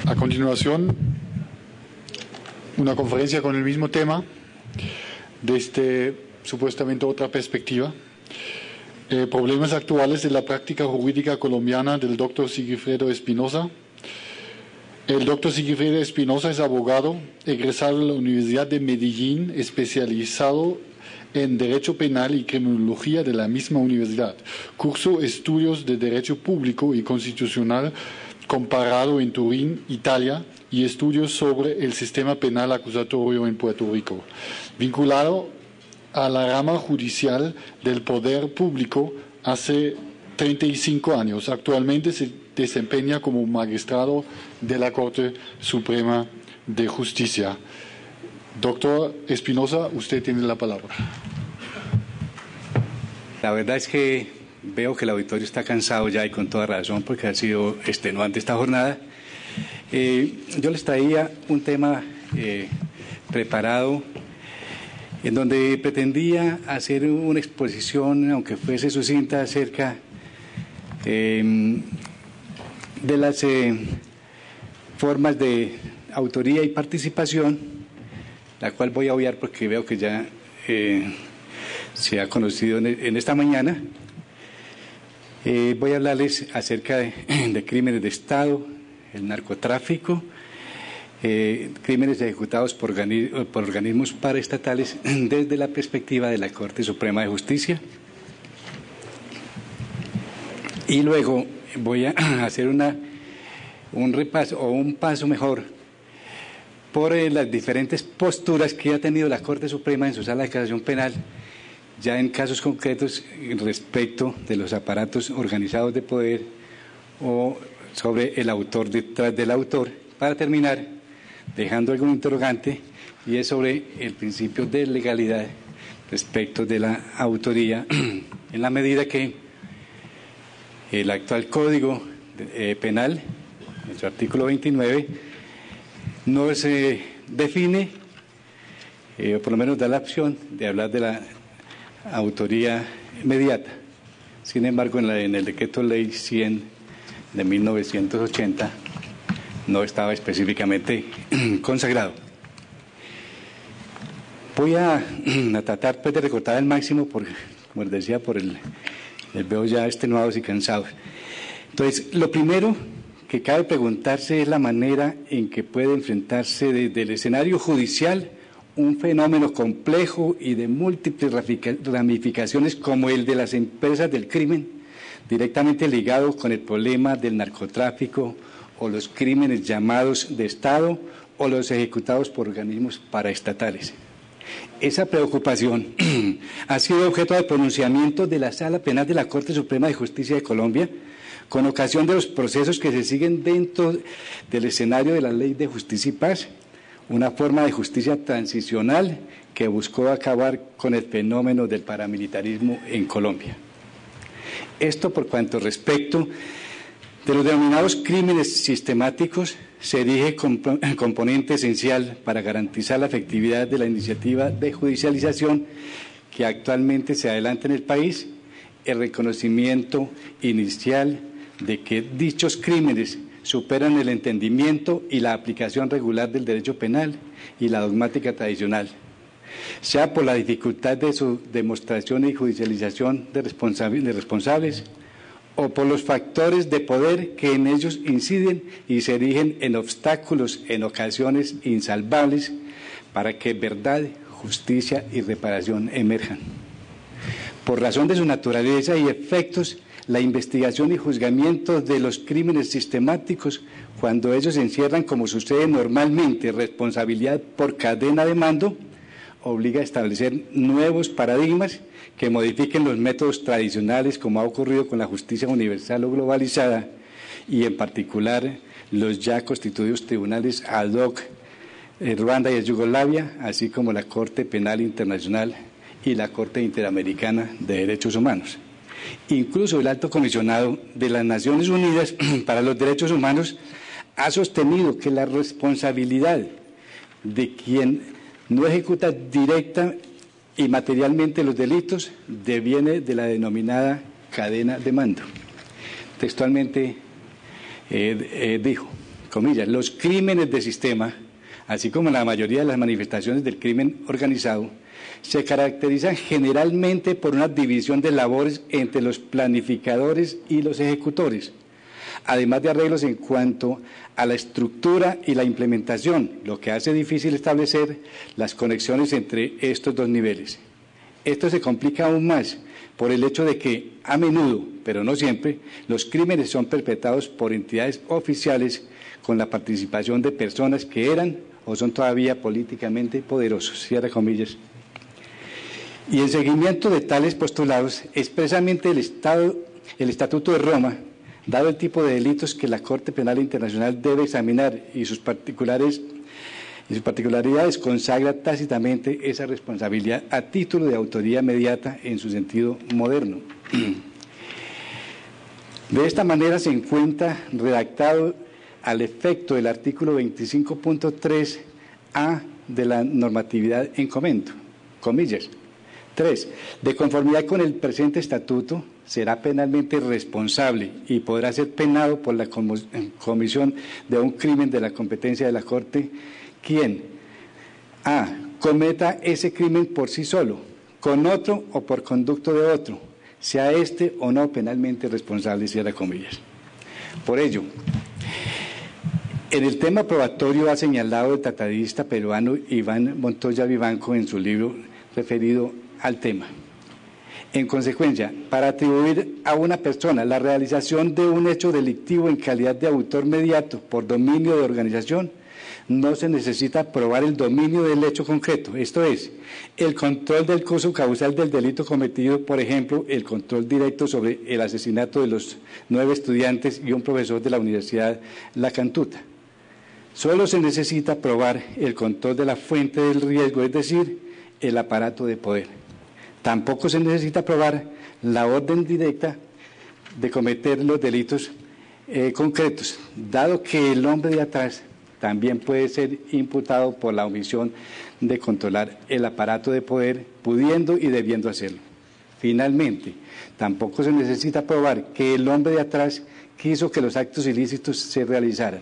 A continuación, una conferencia con el mismo tema, desde supuestamente otra perspectiva. Problemas actuales de la práctica jurídica colombiana del doctor Sigifredo Espinosa. El doctor Sigifredo Espinosa es abogado, egresado de la Universidad de Medellín, especializado en Derecho Penal y Criminología de la misma universidad. Cursó estudios de Derecho Público y Constitucional comparado en Turín, Italia, y estudios sobre el sistema penal acusatorio en Puerto Rico. Vinculado a la rama judicial del poder público hace 35 años. Actualmente se desempeña como magistrado de la Corte Suprema de Justicia. Doctor Espinosa, usted tiene la palabra. La verdad es que veo que el auditorio está cansado ya y con toda razón porque ha sido extenuante esta jornada. Yo les traía un tema preparado en donde pretendía hacer una exposición, aunque fuese sucinta, acerca de las formas de autoría y participación, la cual voy a obviar porque veo que ya se ha conocido en esta mañana. Voy a hablarles acerca de crímenes de Estado, el narcotráfico, crímenes ejecutados por organismos paraestatales desde la perspectiva de la Corte Suprema de Justicia. Y luego voy a hacer un repaso o un paso mejor por las diferentes posturas que ha tenido la Corte Suprema en su sala de casación penal, ya en casos concretos respecto de los aparatos organizados de poder o sobre el autor detrás del autor, para terminar dejando algún interrogante, y es sobre el principio de legalidad respecto de la autoría, en la medida que el actual Código Penal, en su artículo 29, no se define, o por lo menos da la opción de hablar de la autoría inmediata. Sin embargo, en el decreto ley 100 de 1980 no estaba específicamente consagrado. Voy a tratar pues de recortar al máximo, como les decía, les veo ya extenuados y cansados. Entonces, lo primero que cabe preguntarse es la manera en que puede enfrentarse desde el escenario judicial un fenómeno complejo y de múltiples ramificaciones como el de las empresas del crimen, directamente ligado con el problema del narcotráfico o los crímenes llamados de Estado o los ejecutados por organismos paraestatales. Esa preocupación ha sido objeto de pronunciamiento de la Sala Penal de la Corte Suprema de Justicia de Colombia con ocasión de los procesos que se siguen dentro del escenario de la Ley de Justicia y Paz, una forma de justicia transicional que buscó acabar con el fenómeno del paramilitarismo en Colombia. Esto por cuanto respecto de los denominados crímenes sistemáticos se erige componente esencial para garantizar la efectividad de la iniciativa de judicialización que actualmente se adelanta en el país, el reconocimiento inicial de que dichos crímenes superan el entendimiento y la aplicación regular del derecho penal y la dogmática tradicional, sea por la dificultad de su demostración y judicialización de responsables o por los factores de poder que en ellos inciden y se erigen en obstáculos en ocasiones insalvables para que verdad, justicia y reparación emerjan. Por razón de su naturaleza y efectos, la investigación y juzgamiento de los crímenes sistemáticos, cuando ellos encierran, como sucede normalmente, responsabilidad por cadena de mando, obliga a establecer nuevos paradigmas que modifiquen los métodos tradicionales, como ha ocurrido con la justicia universal o globalizada, y en particular los ya constituidos tribunales ad hoc en Ruanda y en Yugoslavia, así como la Corte Penal Internacional y la Corte Interamericana de Derechos Humanos. Incluso el Alto Comisionado de las Naciones Unidas para los Derechos Humanos ha sostenido que la responsabilidad de quien no ejecuta directa y materialmente los delitos deviene de la denominada cadena de mando. Textualmente dijo, comillas, los crímenes de sistema, así como la mayoría de las manifestaciones del crimen organizado, se caracterizan generalmente por una división de labores entre los planificadores y los ejecutores, además de arreglos en cuanto a la estructura y la implementación, lo que hace difícil establecer las conexiones entre estos dos niveles. Esto se complica aún más por el hecho de que, a menudo, pero no siempre, los crímenes son perpetrados por entidades oficiales con la participación de personas que eran o son todavía políticamente poderosos, cierra comillas. Y en seguimiento de tales postulados, expresamente el Estatuto de Roma, dado el tipo de delitos que la Corte Penal Internacional debe examinar y sus particularidades, consagra tácitamente esa responsabilidad a título de autoría inmediata en su sentido moderno. De esta manera se encuentra redactado al efecto del artículo 25.3a de la normatividad en comento, comillas. 3. De conformidad con el presente estatuto, será penalmente responsable y podrá ser penado por la comisión de un crimen de la competencia de la Corte quien a. cometa ese crimen por sí solo, con otro o por conducto de otro, sea éste o no penalmente responsable, cierra comillas. Por ello, en el tema probatorio ha señalado el tratadista peruano Iván Montoya Vivanco en su libro referido al tema. En consecuencia, para atribuir a una persona la realización de un hecho delictivo en calidad de autor mediato por dominio de organización, no se necesita probar el dominio del hecho concreto, esto es, el control del curso causal del delito cometido, por ejemplo, el control directo sobre el asesinato de los 9 estudiantes y un profesor de la Universidad La Cantuta. Solo se necesita probar el control de la fuente del riesgo, es decir, el aparato de poder. Tampoco se necesita probar la orden directa de cometer los delitos concretos, dado que el hombre de atrás también puede ser imputado por la omisión de controlar el aparato de poder, pudiendo y debiendo hacerlo. Finalmente, tampoco se necesita probar que el hombre de atrás quiso que los actos ilícitos se realizaran.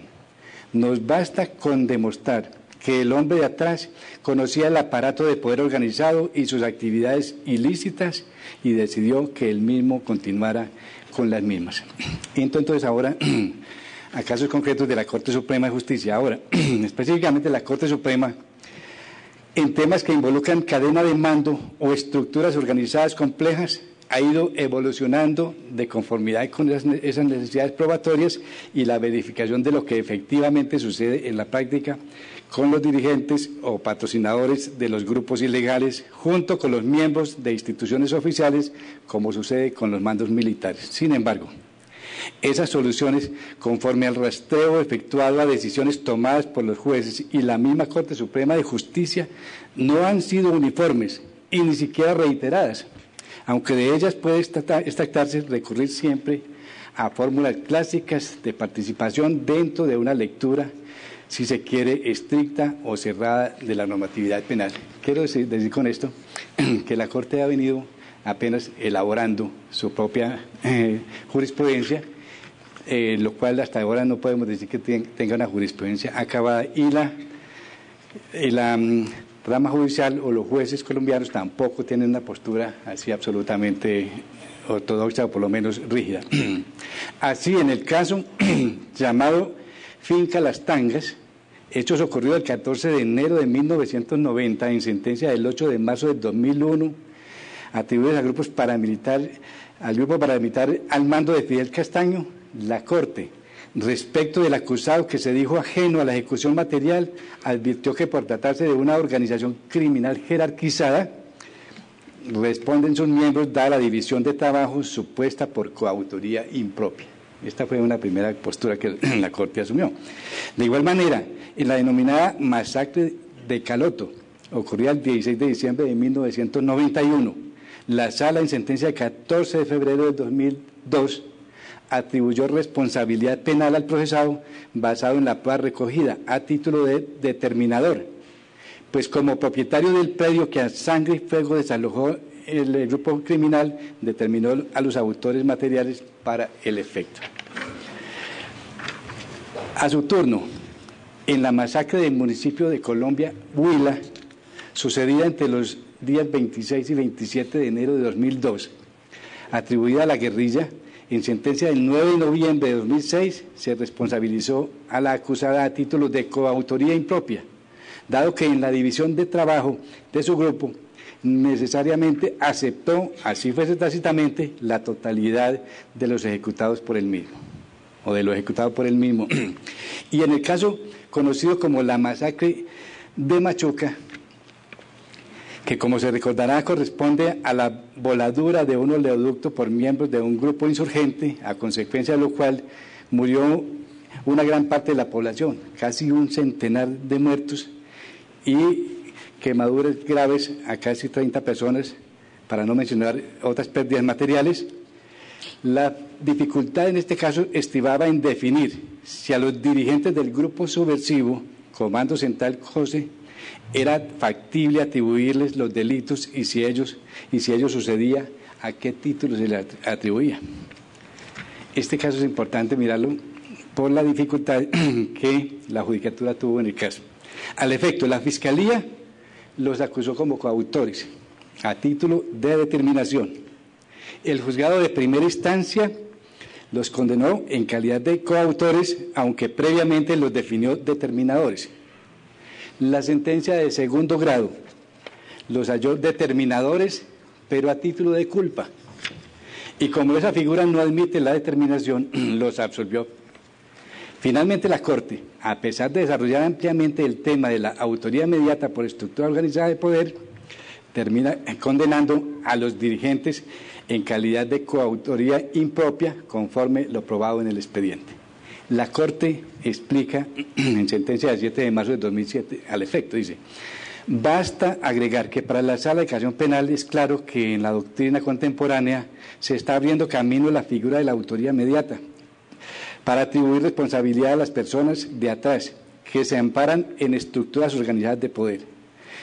Nos basta con demostrar que el hombre de atrás conocía el aparato de poder organizado y sus actividades ilícitas y decidió que él mismo continuara con las mismas. Entonces ahora a casos concretos de la Corte Suprema de Justicia. Ahora, específicamente la Corte Suprema, en temas que involucran cadena de mando o estructuras organizadas complejas, ha ido evolucionando de conformidad con esas necesidades probatorias y la verificación de lo que efectivamente sucede en la práctica con los dirigentes o patrocinadores de los grupos ilegales, junto con los miembros de instituciones oficiales, como sucede con los mandos militares. Sin embargo, esas soluciones, conforme al rastreo efectuado a decisiones tomadas por los jueces y la misma Corte Suprema de Justicia, no han sido uniformes y ni siquiera reiteradas, aunque de ellas puede extractarse recurrir siempre a fórmulas clásicas de participación dentro de una lectura, si se quiere, estricta o cerrada de la normatividad penal. Quiero decir con esto que la Corte ha venido apenas elaborando su propia jurisprudencia, lo cual hasta ahora no podemos decir que tenga una jurisprudencia acabada, y la rama judicial o los jueces colombianos tampoco tienen una postura así absolutamente ortodoxa o por lo menos rígida. Así, en el caso llamado Finca Las Tangas, hechos ocurridos el 14 de enero de 1990 en sentencia del 8 de marzo de 2001, atribuidos al grupo paramilitar al mando de Fidel Castaño, la Corte, respecto del acusado que se dijo ajeno a la ejecución material, advirtió que por tratarse de una organización criminal jerarquizada, responden sus miembros dada la división de trabajo supuesta por coautoría impropia. Esta fue una primera postura que la Corte asumió. De igual manera, en la denominada masacre de Caloto, ocurrida el 16 de diciembre de 1991, la Sala, en sentencia de 14 de febrero de 2002, atribuyó responsabilidad penal al procesado basado en la prueba recogida a título de determinador, pues como propietario del predio que a sangre y fuego desalojó el grupo criminal, determinó a los autores materiales para el efecto. A su turno, en la masacre del municipio de Colombia, Huila, sucedida entre los días 26 y 27 de enero de 2002, atribuida a la guerrilla, en sentencia del 9 de noviembre de 2006 se responsabilizó a la acusada a título de coautoría impropia, dado que en la división de trabajo de su grupo necesariamente aceptó, así fuese tácitamente, la totalidad de los ejecutados por él mismo, o de lo ejecutado por él mismo. Y en el caso conocido como la masacre de Machuca, que como se recordará corresponde a la voladura de un oleoducto por miembros de un grupo insurgente, a consecuencia de lo cual murió una gran parte de la población, casi un centenar de muertos y quemaduras graves a casi 30 personas, para no mencionar otras pérdidas materiales. La dificultad en este caso estribaba en definir si a los dirigentes del grupo subversivo, Comando Central José, era factible atribuirles los delitos y si ello sucedía, a qué título se le atribuía. Este caso es importante mirarlo por la dificultad que la judicatura tuvo en el caso. Al efecto, la Fiscalía los acusó como coautores, a título de determinación. El juzgado de primera instancia los condenó en calidad de coautores, aunque previamente los definió determinadores. La sentencia de segundo grado los halló determinadores, pero a título de culpa. Y como esa figura no admite la determinación, los absolvió. Finalmente la Corte, a pesar de desarrollar ampliamente el tema de la autoría inmediata por estructura organizada de poder, termina condenando a los dirigentes en calidad de coautoría impropia, conforme lo probado en el expediente. La Corte explica en sentencia del 7 de marzo de 2007 al efecto, dice: basta agregar que para la Sala de Casación Penal es claro que en la doctrina contemporánea se está abriendo camino la figura de la autoría inmediata para atribuir responsabilidad a las personas de atrás que se amparan en estructuras organizadas de poder.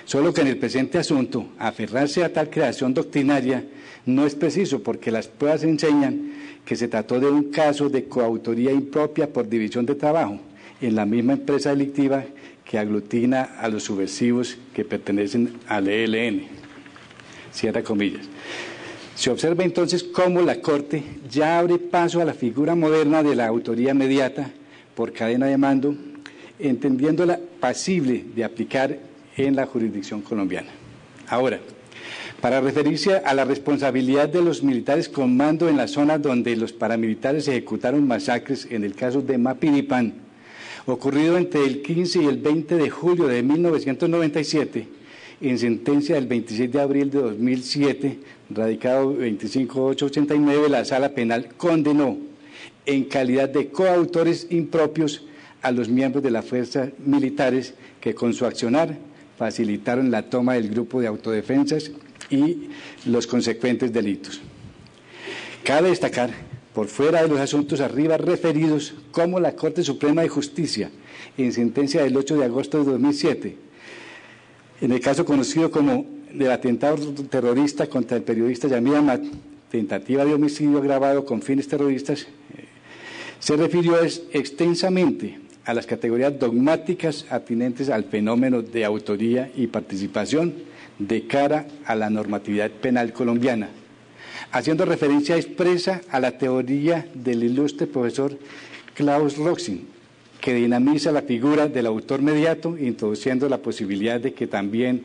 Solo que en el presente asunto, aferrarse a tal creación doctrinaria no es preciso, porque las pruebas enseñan que se trató de un caso de coautoría impropia por división de trabajo en la misma empresa delictiva que aglutina a los subversivos que pertenecen al ELN. Cierra comillas. Se observa entonces cómo la Corte ya abre paso a la figura moderna de la autoría inmediata por cadena de mando, entendiéndola pasible de aplicar en la jurisdicción colombiana. Ahora, para referirse a la responsabilidad de los militares con mando en la zona donde los paramilitares ejecutaron masacres, en el caso de Mapiripán, ocurrido entre el 15 y el 20 de julio de 1997, en sentencia del 26 de abril de 2007, radicado 25889, la Sala Penal condenó en calidad de coautores impropios a los miembros de las fuerzas militares que con su accionar facilitaron la toma del grupo de autodefensas y los consecuentes delitos. Cabe destacar, por fuera de los asuntos arriba referidos, cómo la Corte Suprema de Justicia, en sentencia del 8 de agosto de 2007, en el caso conocido como del atentado terrorista contra el periodista Yamil Amat, tentativa de homicidio agravado con fines terroristas, se refirió extensamente a las categorías dogmáticas atinentes al fenómeno de autoría y participación de cara a la normatividad penal colombiana, haciendo referencia expresa a la teoría del ilustre profesor Klaus Roxin, que dinamiza la figura del autor mediato, introduciendo la posibilidad de que también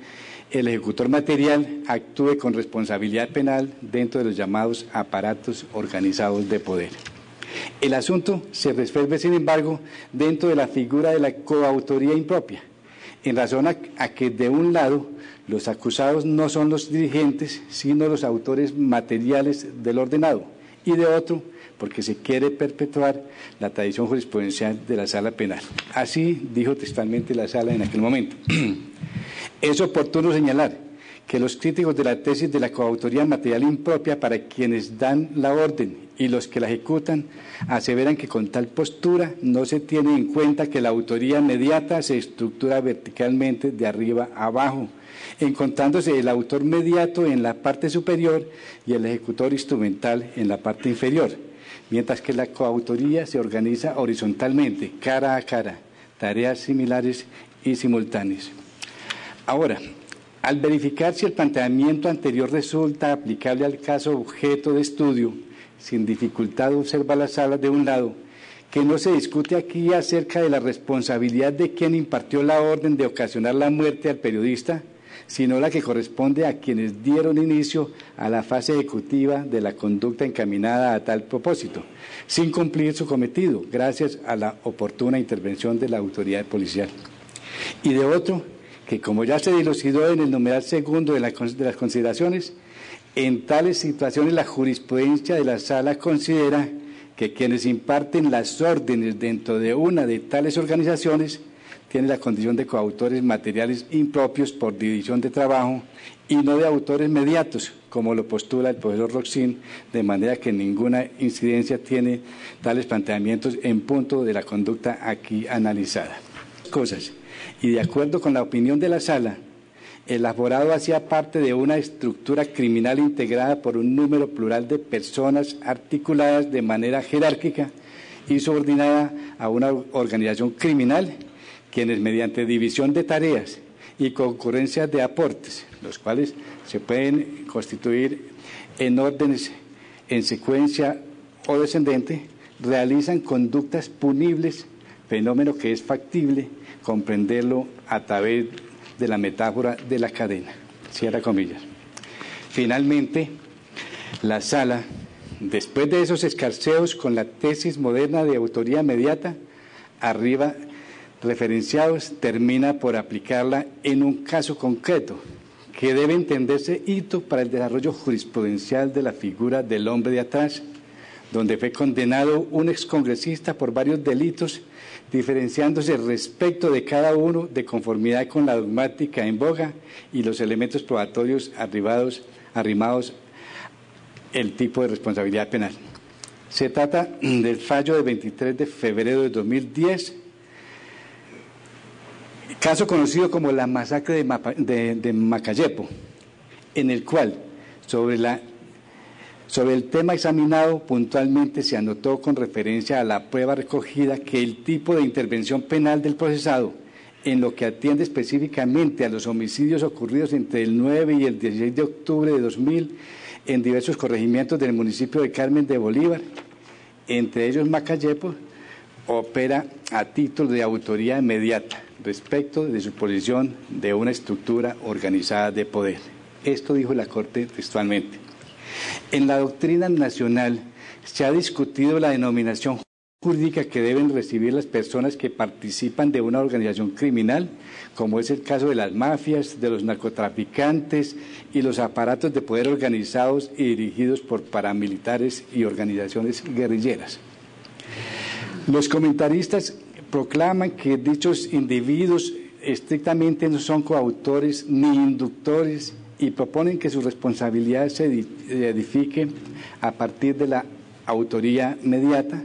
el ejecutor material actúe con responsabilidad penal dentro de los llamados aparatos organizados de poder. El asunto se resuelve, sin embargo, dentro de la figura de la coautoría impropia, en razón a que, de un lado, los acusados no son los dirigentes, sino los autores materiales del ordenado, y de otro, porque se quiere perpetuar la tradición jurisprudencial de la Sala Penal. Así dijo textualmente la Sala en aquel momento. Es oportuno señalar que los críticos de la tesis de la coautoría material impropia, para quienes dan la orden y los que la ejecutan, aseveran que con tal postura no se tiene en cuenta que la autoría inmediata se estructura verticalmente de arriba a abajo, encontrándose el autor mediato en la parte superior y el ejecutor instrumental en la parte inferior, mientras que la coautoría se organiza horizontalmente, cara a cara, tareas similares y simultáneas. Ahora, al verificar si el planteamiento anterior resulta aplicable al caso objeto de estudio, sin dificultad observa la sala de un lado, que no se discute aquí acerca de la responsabilidad de quien impartió la orden de ocasionar la muerte al periodista, sino la que corresponde a quienes dieron inicio a la fase ejecutiva de la conducta encaminada a tal propósito, sin cumplir su cometido, gracias a la oportuna intervención de la autoridad policial. Y de otro, que como ya se dilucidó en el numeral segundo de las consideraciones, en tales situaciones la jurisprudencia de la Sala considera que quienes imparten las órdenes dentro de una de tales organizaciones tienen la condición de coautores materiales impropios por división de trabajo y no de autores mediatos, como lo postula el profesor Roxin, de manera que ninguna incidencia tiene tales planteamientos en punto de la conducta aquí analizada. Y de acuerdo con la opinión de la Sala, el aforado hacía parte de una estructura criminal integrada por un número plural de personas articuladas de manera jerárquica y subordinada a una organización criminal, quienes mediante división de tareas y concurrencia de aportes, los cuales se pueden constituir en órdenes en secuencia o descendente, realizan conductas punibles, fenómeno que es factible comprenderlo a través de la metáfora de la cadena. Cierra comillas. Finalmente, la Sala, después de esos escarceos con la tesis moderna de autoría inmediata, arriba referenciados, termina por aplicarla en un caso concreto que debe entenderse hito para el desarrollo jurisprudencial de la figura del hombre de atrás, donde fue condenado un excongresista por varios delitos, diferenciándose respecto de cada uno de conformidad con la dogmática en boga y los elementos probatorios arrimados el tipo de responsabilidad penal. Se trata del fallo del 23 de febrero de 2010, caso conocido como la masacre de Macayepo, en el cual sobre el tema examinado puntualmente se anotó con referencia a la prueba recogida que el tipo de intervención penal del procesado, en lo que atiende específicamente a los homicidios ocurridos entre el 9 y el 16 de octubre de 2000 en diversos corregimientos del municipio de Carmen de Bolívar, entre ellos Macayepo, opera a título de autoría inmediata respecto de su posición de una estructura organizada de poder. Esto dijo la Corte textualmente. En la doctrina nacional se ha discutido la denominación jurídica que deben recibir las personas que participan de una organización criminal, como es el caso de las mafias, de los narcotraficantes y los aparatos de poder organizados y dirigidos por paramilitares y organizaciones guerrilleras. Los comentaristas proclaman que dichos individuos estrictamente no son coautores ni inductores y proponen que su responsabilidad se edifique a partir de la autoría inmediata,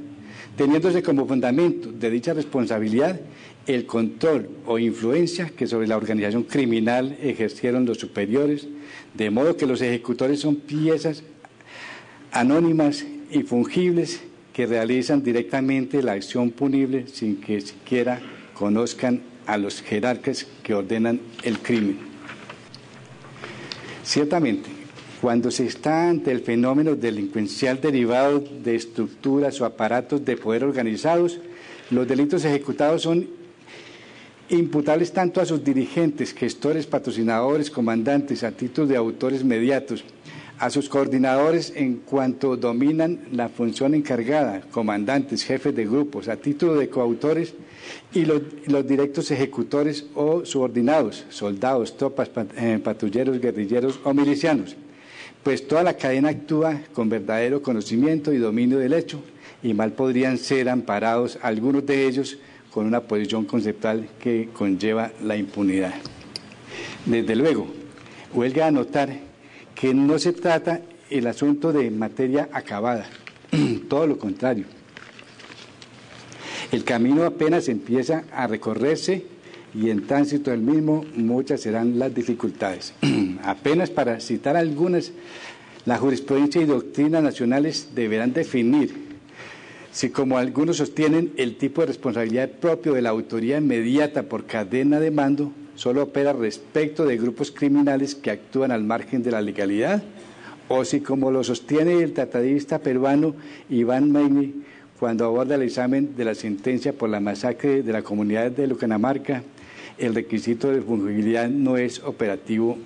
teniéndose como fundamento de dicha responsabilidad el control o influencia que sobre la organización criminal ejercieron los superiores, de modo que los ejecutores son piezas anónimas y fungibles que realizan directamente la acción punible sin que siquiera conozcan a los jerarcas que ordenan el crimen. Ciertamente, cuando se está ante el fenómeno delincuencial derivado de estructuras o aparatos de poder organizados, los delitos ejecutados son imputables tanto a sus dirigentes, gestores, patrocinadores, comandantes, a título de autores mediatos, a sus coordinadores en cuanto dominan la función encargada, comandantes, jefes de grupos, a título de coautores, y los directos ejecutores o subordinados, soldados, tropas, patrulleros, guerrilleros o milicianos, pues toda la cadena actúa con verdadero conocimiento y dominio del hecho, y mal podrían ser amparados algunos de ellos con una posición conceptual que conlleva la impunidad. Desde luego, huelga anotar que no se trata el asunto de materia acabada, todo lo contrario. El camino apenas empieza a recorrerse y en tránsito del mismo muchas serán las dificultades. Apenas para citar algunas, la jurisprudencia y doctrina nacionales deberán definir Si, como algunos sostienen, el tipo de responsabilidad propio de la autoría inmediata por cadena de mando solo opera respecto de grupos criminales que actúan al margen de la legalidad, o si, como lo sostiene el tratadista peruano Iván Meini cuando aborda el examen de la sentencia por la masacre de la comunidad de Lucanamarca, el requisito de fungibilidad no es operativo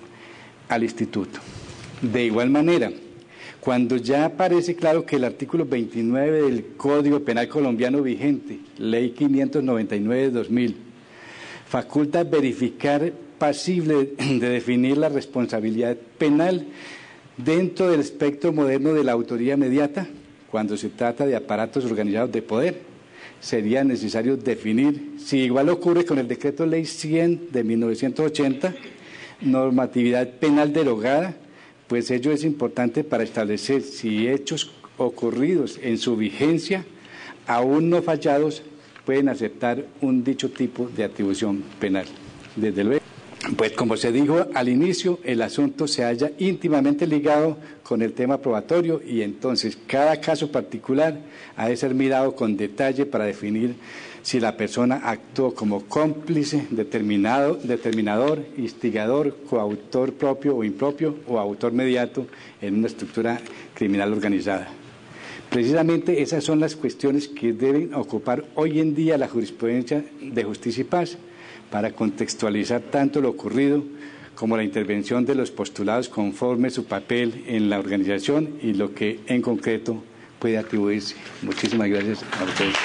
al instituto. De igual manera, cuando ya parece claro que el artículo 29 del Código Penal colombiano vigente, Ley 599 de 2000, faculta verificar pasible de definir la responsabilidad penal dentro del espectro moderno de la autoría inmediata, cuando se trata de aparatos organizados de poder, sería necesario definir, si igual ocurre con el Decreto Ley 100 de 1980, normatividad penal derogada, pues ello es importante para establecer si hechos ocurridos en su vigencia, aún no fallados, pueden aceptar un dicho tipo de atribución penal. Desde luego, pues como se dijo al inicio, el asunto se halla íntimamente ligado con el tema probatorio y entonces cada caso particular ha de ser mirado con detalle para definir si la persona actuó como cómplice, determinador, instigador, coautor propio o impropio o autor mediato en una estructura criminal organizada. Precisamente esas son las cuestiones que deben ocupar hoy en día la jurisprudencia de Justicia y Paz para contextualizar tanto lo ocurrido como la intervención de los postulados conforme su papel en la organización y lo que en concreto puede atribuirse. Muchísimas gracias a ustedes.